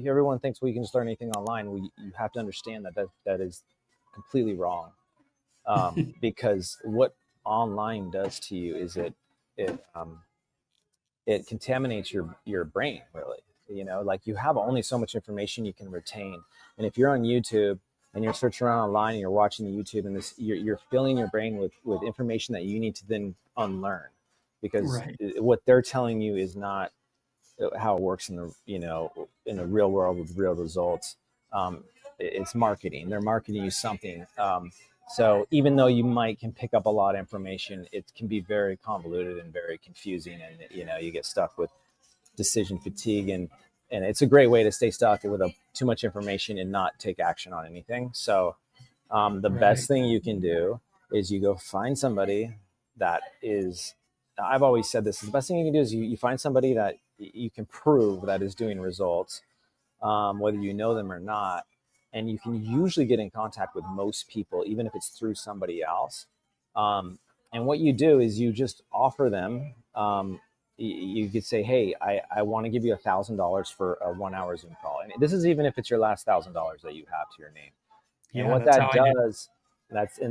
everyone thinks, well, you can just learn anything online. You have to understand that is completely wrong. Because what online does to you is it it contaminates your brain, really. Like, you have only so much information you can retain. And if you're on YouTube and you're searching around online and you're watching YouTube, and you're filling your brain with information that you need to then unlearn, because Right. what they're telling you is not how it works in the real world with real results. It's marketing. They're marketing you something. So even though you can pick up a lot of information, it can be very convoluted and very confusing, and you get stuck with decision fatigue, and it's a great way to stay stuck with too much information and not take action on anything. So the Right. best thing you can do is you go find somebody that is, I've always said this, the best thing you can do is you find somebody that you can prove that is doing results, whether you know them or not. And you can usually get in contact with most people, even if it's through somebody else. And what you do is you just offer them, you could say, hey, I want to give you $1,000 for a 1 hour Zoom call. And this is even if it's your last $1,000 that you have to your name. And Yeah, that's how I do.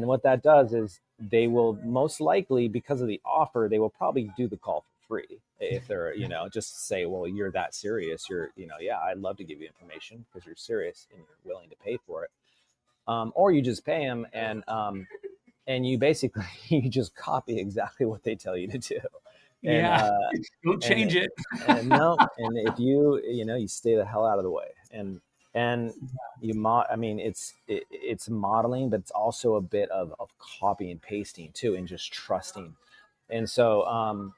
what that does is they will most likely, because of the offer, they will probably do the call for free. If they're, just say, well, you're that serious. Yeah, I'd love to give you information because you're serious and you're willing to pay for it. Or you just pay them, and you basically you just copy exactly what they tell you to do. And Yeah. Don't and change it. and no, and if you stay the hell out of the way, and I mean, it's modeling, but it's also a bit of copy and pasting too, and just trusting. And so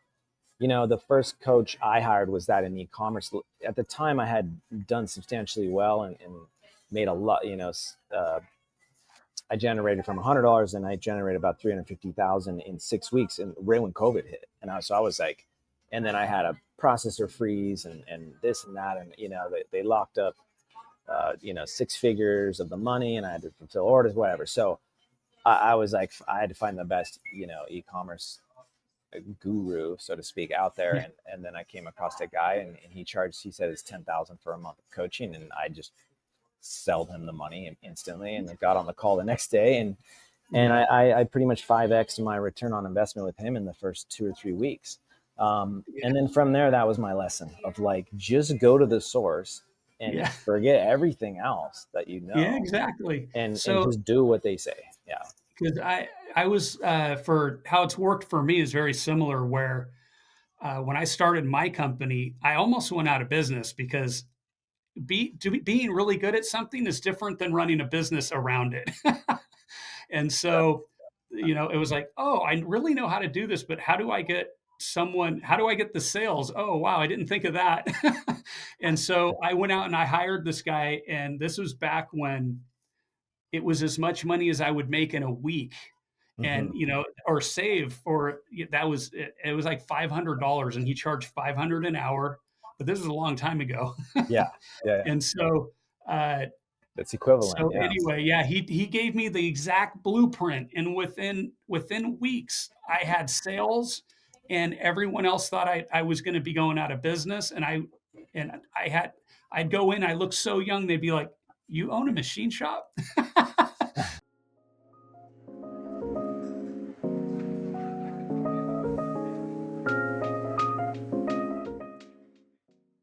the first coach I hired was that in e-commerce. At the time, I had done substantially well, and made a lot. I generated from $100, and I generated about 350,000 in 6 weeks, and right when COVID hit. So I was like, and then I had a processor freeze, and this and that, and they locked up, 6 figures of the money, and I had to fulfill orders, whatever. So I was like, I had to find the best, e-commerce guru, so to speak, out there. Yeah. And then I came across a guy, and he said it's 10,000 for a month of coaching. And I just sold him the money instantly, and I got on the call the next day. And Yeah. I pretty much 5x my return on investment with him in the first 2 or 3 weeks. And then from there, that was my lesson of, like, just go to the source and Yeah. forget everything else that Yeah, exactly. and So, just do what they say. Yeah. because I was for how it's worked for me is very similar. Where when I started my company, I almost went out of business because being really good at something is different than running a business around it. And so, it was like, oh, I really know how to do this, but how do I get the sales? Oh, wow, I didn't think of that. And so I went out and I hired this guy, and this was back when it was as much money as I would make in a week. And, Hmm. or save, or it was like $500, and he charged 500 an hour, but this is a long time ago. Yeah. Yeah. Yeah. And so, uh, That's equivalent. so Yeah. anyway, yeah, he gave me the exact blueprint, and within weeks, I had sales, and everyone else thought I was going to be going out of business, and I'd go in, I look so young, they'd be like, "You own a machine shop?"